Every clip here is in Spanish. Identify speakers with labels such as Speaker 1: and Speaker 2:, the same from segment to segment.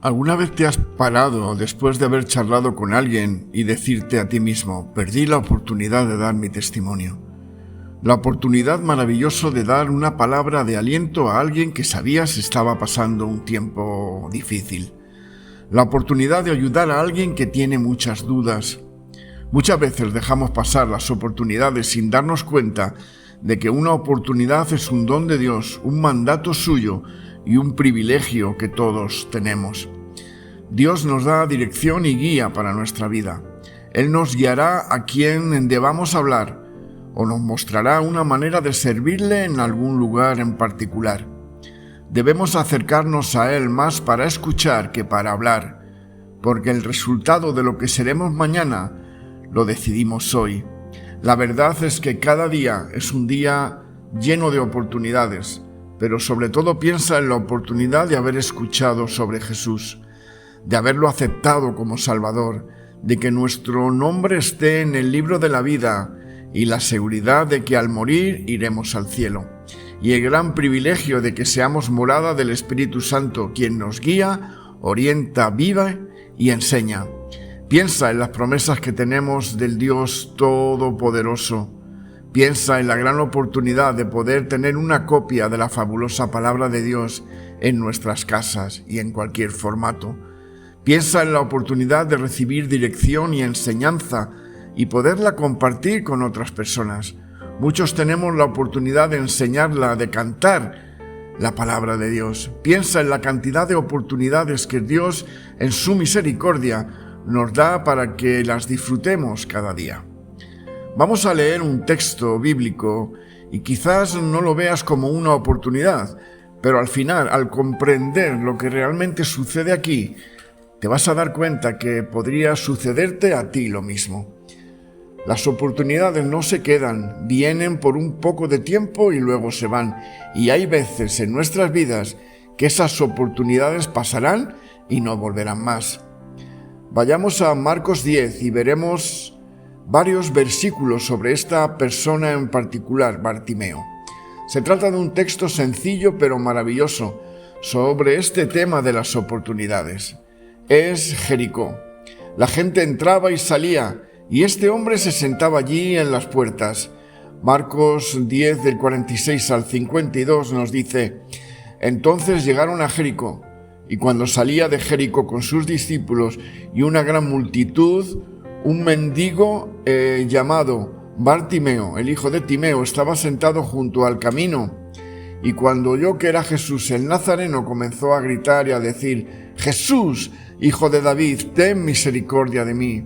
Speaker 1: ¿Alguna vez te has parado después de haber charlado con alguien y decirte a ti mismo, perdí la oportunidad de dar mi testimonio? La oportunidad maravillosa de dar una palabra de aliento a alguien que sabías estaba pasando un tiempo difícil. La oportunidad de ayudar a alguien que tiene muchas dudas. Muchas veces dejamos pasar las oportunidades sin darnos cuenta de que una oportunidad es un don de Dios, un mandato suyo y un privilegio que todos tenemos. Dios nos da dirección y guía para nuestra vida. Él nos guiará a quien debamos hablar o nos mostrará una manera de servirle en algún lugar en particular. Debemos acercarnos a Él más para escuchar que para hablar, porque el resultado de lo que seremos mañana lo decidimos hoy. La verdad es que cada día es un día lleno de oportunidades, pero sobre todo piensa en la oportunidad de haber escuchado sobre Jesús, de haberlo aceptado como Salvador, de que nuestro nombre esté en el libro de la vida y la seguridad de que al morir iremos al cielo, y el gran privilegio de que seamos morada del Espíritu Santo, quien nos guía, orienta, vive y enseña. Piensa en las promesas que tenemos del Dios Todopoderoso. Piensa en la gran oportunidad de poder tener una copia de la fabulosa palabra de Dios en nuestras casas y en cualquier formato. Piensa en la oportunidad de recibir dirección y enseñanza y poderla compartir con otras personas. Muchos tenemos la oportunidad de enseñarla, de cantar la palabra de Dios. Piensa en la cantidad de oportunidades que Dios, en su misericordia, nos da para que las disfrutemos cada día. Vamos a leer un texto bíblico y quizás no lo veas como una oportunidad, pero al final, al comprender lo que realmente sucede aquí, te vas a dar cuenta que podría sucederte a ti lo mismo. Las oportunidades no se quedan, vienen por un poco de tiempo y luego se van. Y hay veces en nuestras vidas que esas oportunidades pasarán y no volverán más. Vayamos a Marcos 10 y veremos varios versículos sobre esta persona en particular, Bartimeo. Se trata de un texto sencillo pero maravilloso sobre este tema de las oportunidades. Es Jericó. La gente entraba y salía, y este hombre se sentaba allí en las puertas. Marcos 10 del 46 al 52 nos dice: Entonces llegaron a Jericó, y cuando salía de Jericó con sus discípulos y una gran multitud, un mendigo llamado Bartimeo, el hijo de Timeo, estaba sentado junto al camino, y cuando oyó que era Jesús el Nazareno, comenzó a gritar y a decir: Jesús, hijo de David, ten misericordia de mí.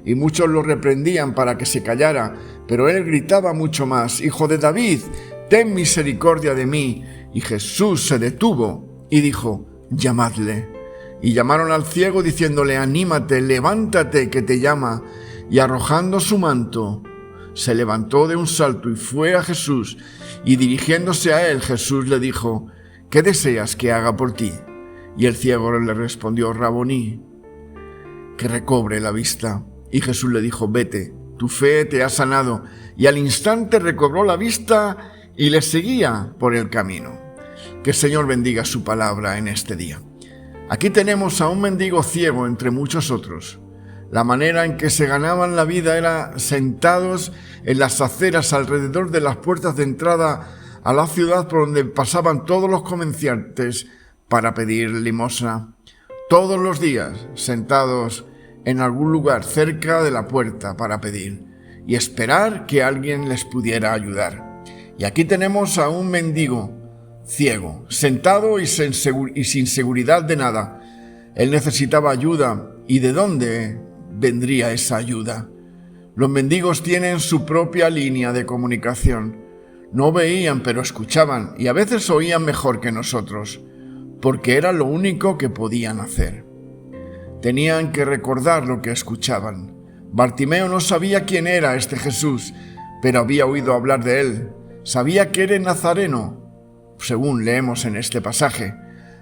Speaker 1: Y muchos lo reprendían para que se callara, pero él gritaba mucho más: Hijo de David, ten misericordia de mí. Y Jesús se detuvo y dijo: Llamadle. Y llamaron al ciego diciéndole: Anímate, levántate, que te llama. Y arrojando su manto, se levantó de un salto y fue a Jesús. Y dirigiéndose a él, Jesús le dijo: ¿Qué deseas que haga por ti? Y el ciego le respondió: Raboní, que recobre la vista. Y Jesús le dijo: Vete, tu fe te ha sanado. Y al instante recobró la vista y le seguía por el camino. Que el Señor bendiga su palabra en este día. Aquí tenemos a un mendigo ciego entre muchos otros. La manera en que se ganaban la vida era sentados en las aceras alrededor de las puertas de entrada a la ciudad por donde pasaban todos los comerciantes para pedir limosna. Todos los días sentados en algún lugar cerca de la puerta para pedir y esperar que alguien les pudiera ayudar. Y aquí tenemos a un mendigo ciego, sentado y sin seguridad de nada. Él necesitaba ayuda. ¿Y de dónde vendría esa ayuda? Los mendigos tienen su propia línea de comunicación. No veían, pero escuchaban, y a veces oían mejor que nosotros, porque era lo único que podían hacer. Tenían que recordar lo que escuchaban. Bartimeo no sabía quién era este Jesús, pero había oído hablar de él. Sabía que era nazareno, según leemos en este pasaje.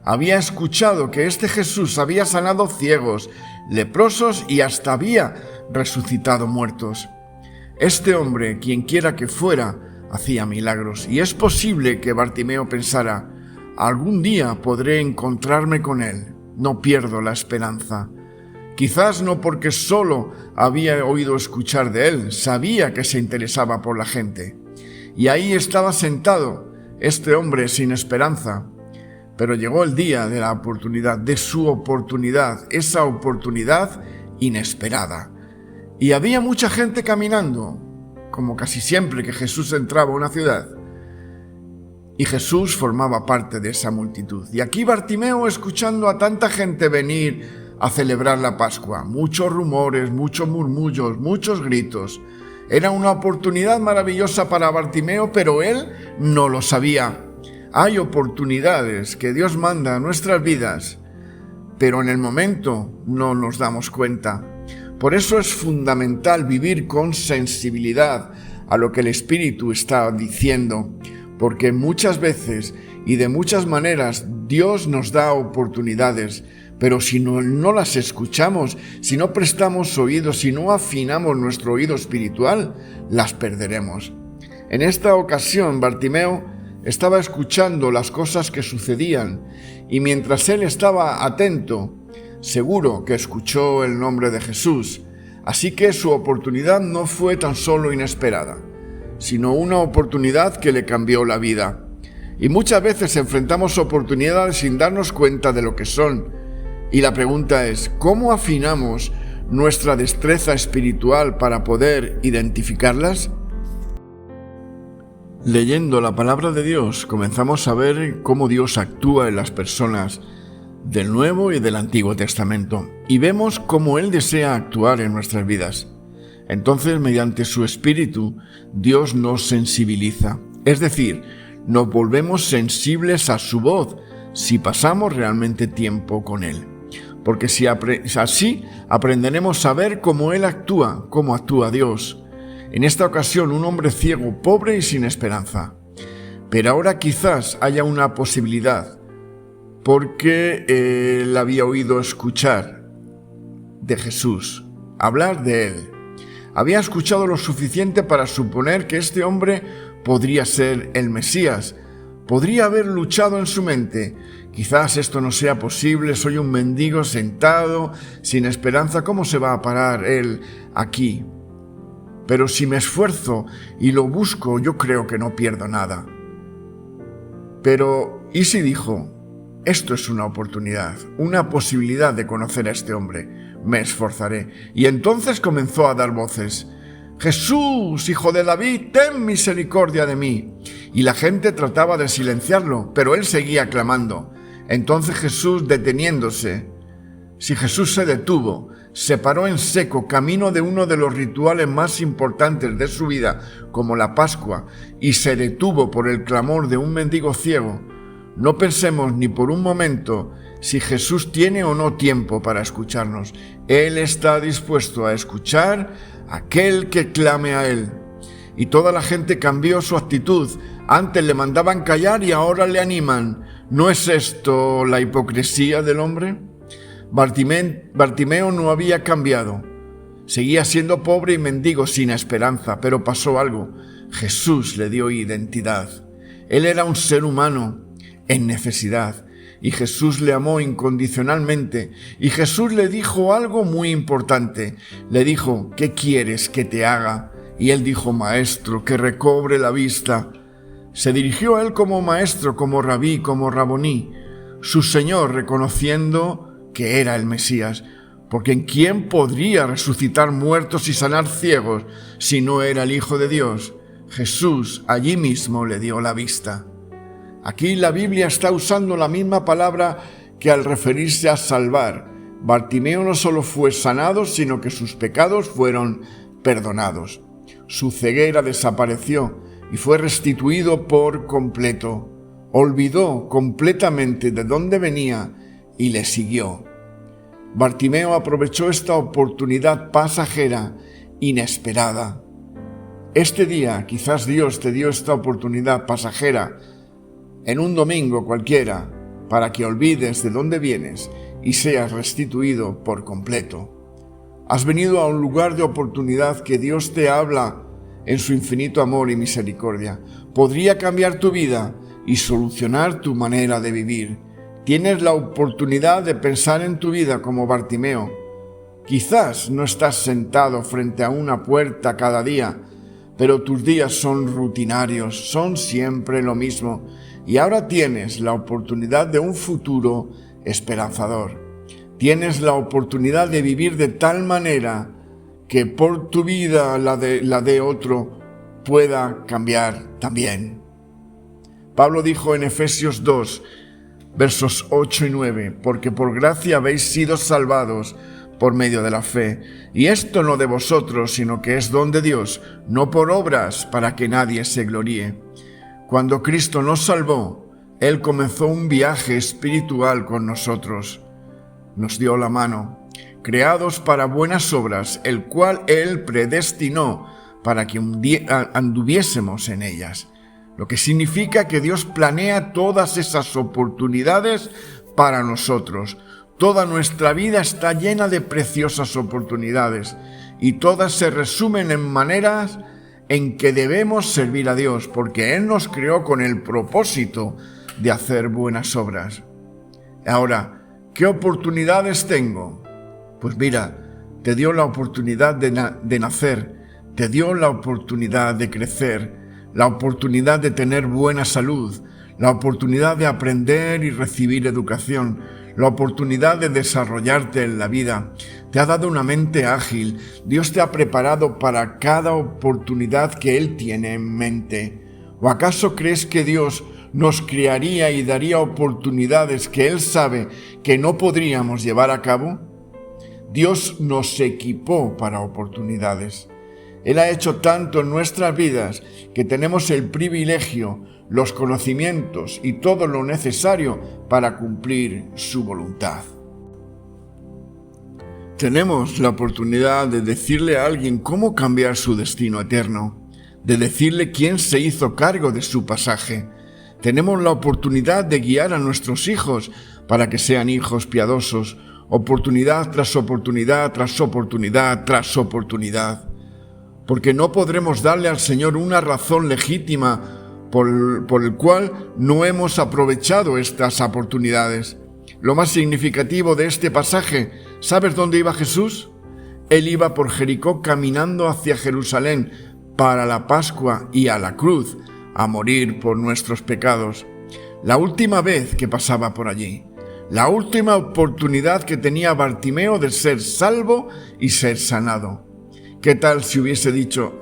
Speaker 1: Había escuchado que este Jesús había sanado ciegos, leprosos y hasta había resucitado muertos. Este hombre, quien quiera que fuera, hacía milagros, y es posible que Bartimeo pensara: algún día podré encontrarme con él. no pierdo la esperanza. Quizás no porque solo había oído escuchar de él, sabía que se interesaba por la gente. Y ahí estaba sentado este hombre sin esperanza. Pero llegó el día de la oportunidad, de su oportunidad, esa oportunidad inesperada. Y había mucha gente caminando, como casi siempre que Jesús entraba a una ciudad. Y Jesús formaba parte de esa multitud. Y aquí Bartimeo, escuchando a tanta gente venir a celebrar la Pascua, muchos rumores, muchos murmullos, muchos gritos. Era una oportunidad maravillosa para Bartimeo, pero él no lo sabía. Hay oportunidades que Dios manda a nuestras vidas, pero en el momento no nos damos cuenta. Por eso es fundamental vivir con sensibilidad a lo que el Espíritu está diciendo, porque muchas veces y de muchas maneras Dios nos da oportunidades, pero si no las escuchamos, si no prestamos oídos, si no afinamos nuestro oído espiritual, las perderemos. En esta ocasión, Bartimeo estaba escuchando las cosas que sucedían y mientras él estaba atento, seguro que escuchó el nombre de Jesús. Así que su oportunidad no fue tan solo inesperada, sino una oportunidad que le cambió la vida. Y muchas veces enfrentamos oportunidades sin darnos cuenta de lo que son. Y la pregunta es, ¿cómo afinamos nuestra destreza espiritual para poder identificarlas? Leyendo la palabra de Dios, comenzamos a ver cómo Dios actúa en las personas del Nuevo y del Antiguo Testamento, y vemos cómo Él desea actuar en nuestras vidas. Entonces, mediante su Espíritu, Dios nos sensibiliza, es decir, nos volvemos sensibles a su voz si pasamos realmente tiempo con Él. Porque así aprenderemos a ver cómo Él actúa, cómo actúa Dios. En esta ocasión, un hombre ciego, pobre y sin esperanza. Pero ahora quizás haya una posibilidad, porque él había oído escuchar de Jesús, hablar de Él. Había escuchado lo suficiente para suponer que este hombre podría ser el Mesías. Podría haber luchado en su mente. Quizás esto no sea posible, soy un mendigo sentado, sin esperanza, ¿cómo se va a parar él aquí? Pero si me esfuerzo y lo busco, yo creo que no pierdo nada. Pero, ¿y si dijo, esto es una oportunidad, una posibilidad de conocer a este hombre? Me esforzaré. Y entonces comenzó a dar voces. Jesús, hijo de David, ten misericordia de mí. Y la gente trataba de silenciarlo, pero él seguía clamando. Entonces Jesús, deteniéndose, si Jesús se detuvo, se paró en seco, camino de uno de los rituales más importantes de su vida, como la Pascua, y se detuvo por el clamor de un mendigo ciego. No pensemos ni por un momento si Jesús tiene o no tiempo para escucharnos. Él está dispuesto a escuchar a aquel que clame a Él. Y toda la gente cambió su actitud. Antes le mandaban callar y ahora le animan. ¿No es esto la hipocresía del hombre? Bartimeo no había cambiado. Seguía siendo pobre y mendigo sin esperanza, pero pasó algo. Jesús le dio identidad. Él era un ser humano en necesidad y Jesús le amó incondicionalmente. Y Jesús le dijo algo muy importante. Le dijo, ¿qué quieres que te haga? Y él dijo, Maestro, que recobre la vista. Se dirigió a él como maestro, como rabí, como raboní, su Señor, reconociendo que era el Mesías, porque ¿quién podría resucitar muertos y sanar ciegos si no era el Hijo de Dios? Jesús allí mismo le dio la vista. Aquí la Biblia está usando la misma palabra que al referirse a salvar. Bartimeo no solo fue sanado, sino que sus pecados fueron perdonados. Su ceguera desapareció y fue restituido por completo. Olvidó completamente de dónde venía y le siguió. Bartimeo aprovechó esta oportunidad pasajera, inesperada. Este día quizás Dios te dio esta oportunidad pasajera en un domingo cualquiera para que olvides de dónde vienes y seas restituido por completo. Has venido a un lugar de oportunidad que Dios te habla en su infinito amor y misericordia. Podría cambiar tu vida y solucionar tu manera de vivir. Tienes la oportunidad de pensar en tu vida como Bartimeo. Quizás no estás sentado frente a una puerta cada día, pero tus días son rutinarios, son siempre lo mismo, y ahora tienes la oportunidad de un futuro esperanzador. Tienes la oportunidad de vivir de tal manera que por tu vida la de otro pueda cambiar también. Pablo dijo en Efesios 2, versos 8 y 9, porque por gracia habéis sido salvados por medio de la fe, y esto no de vosotros, sino que es don de Dios, no por obras, para que nadie se gloríe. Cuando Cristo nos salvó, Él comenzó un viaje espiritual con nosotros. Nos dio la mano, creados para buenas obras, el cual Él predestinó para que anduviésemos en ellas. Lo que significa que Dios planea todas esas oportunidades para nosotros. Toda nuestra vida está llena de preciosas oportunidades y todas se resumen en maneras en que debemos servir a Dios, porque Él nos creó con el propósito de hacer buenas obras. Ahora, ¿qué oportunidades tengo? Pues mira, te dio la oportunidad de nacer, te dio la oportunidad de crecer, la oportunidad de tener buena salud, la oportunidad de aprender y recibir educación, la oportunidad de desarrollarte en la vida. Te ha dado una mente ágil. Dios te ha preparado para cada oportunidad que Él tiene en mente. ¿O acaso crees que Dios nos crearía y daría oportunidades que Él sabe que no podríamos llevar a cabo? Dios nos equipó para oportunidades. Él ha hecho tanto en nuestras vidas que tenemos el privilegio, los conocimientos y todo lo necesario para cumplir su voluntad. Tenemos la oportunidad de decirle a alguien cómo cambiar su destino eterno, de decirle quién se hizo cargo de su pasaje. Tenemos la oportunidad de guiar a nuestros hijos para que sean hijos piadosos, oportunidad tras oportunidad, tras oportunidad, tras oportunidad. Porque no podremos darle al Señor una razón legítima por el cual no hemos aprovechado estas oportunidades. Lo más significativo de este pasaje, ¿sabes dónde iba Jesús? Él iba por Jericó caminando hacia Jerusalén para la Pascua y a la cruz, a morir por nuestros pecados. La última vez que pasaba por allí, la última oportunidad que tenía Bartimeo de ser salvo y ser sanado. ¿Qué tal si hubiese dicho,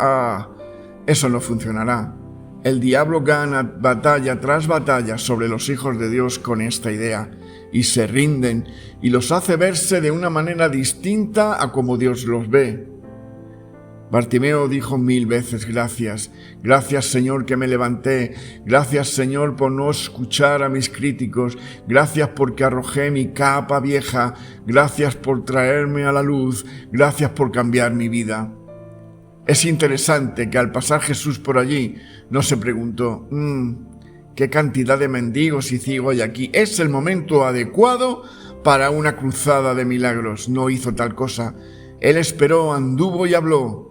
Speaker 1: eso no funcionará? El diablo gana batalla tras batalla sobre los hijos de Dios con esta idea y se rinden y los hace verse de una manera distinta a como Dios los ve. Bartimeo dijo 1000 veces gracias. Gracias, Señor, que me levanté. Gracias, Señor, por no escuchar a mis críticos. Gracias porque arrojé mi capa vieja. Gracias por traerme a la luz. Gracias por cambiar mi vida. Es interesante que al pasar Jesús por allí no se preguntó, ¿qué cantidad de mendigos y ciegos hay aquí? ¿Es el momento adecuado para una cruzada de milagros? No hizo tal cosa. Él esperó, anduvo y habló.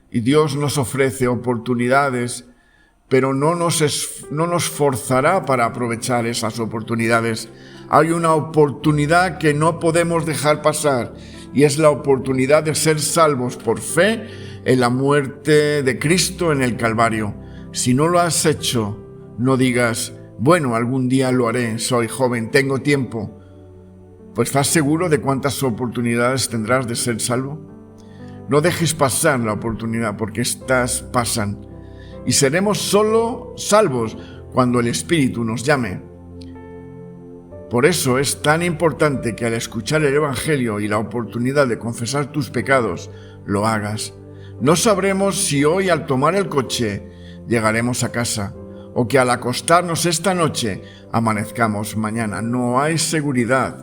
Speaker 1: Y Dios nos ofrece oportunidades, pero no nos forzará para aprovechar esas oportunidades. Hay una oportunidad que no podemos dejar pasar, y es la oportunidad de ser salvos por fe en la muerte de Cristo en el Calvario. Si no lo has hecho, no digas, bueno, algún día lo haré, soy joven, tengo tiempo. Pues ¿estás seguro de cuántas oportunidades tendrás de ser salvo? No dejes pasar la oportunidad, porque estas pasan. Y seremos solo salvos cuando el Espíritu nos llame. Por eso es tan importante que al escuchar el Evangelio y la oportunidad de confesar tus pecados, lo hagas. No sabremos si hoy al tomar el coche llegaremos a casa, o que al acostarnos esta noche amanezcamos mañana. No hay seguridad.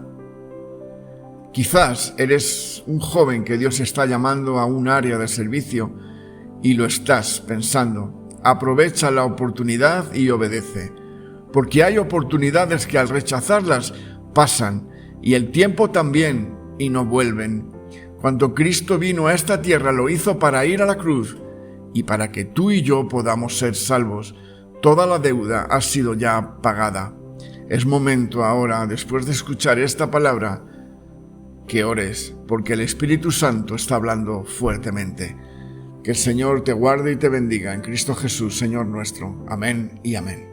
Speaker 1: Quizás eres un joven que Dios está llamando a un área de servicio y lo estás pensando. Aprovecha la oportunidad y obedece, porque hay oportunidades que al rechazarlas pasan y el tiempo también y no vuelven. Cuando Cristo vino a esta tierra lo hizo para ir a la cruz y para que tú y yo podamos ser salvos. Toda la deuda ha sido ya pagada. Es momento ahora, después de escuchar esta palabra, que ores, porque el Espíritu Santo está hablando fuertemente. Que el Señor te guarde y te bendiga en Cristo Jesús, Señor nuestro. Amén y amén.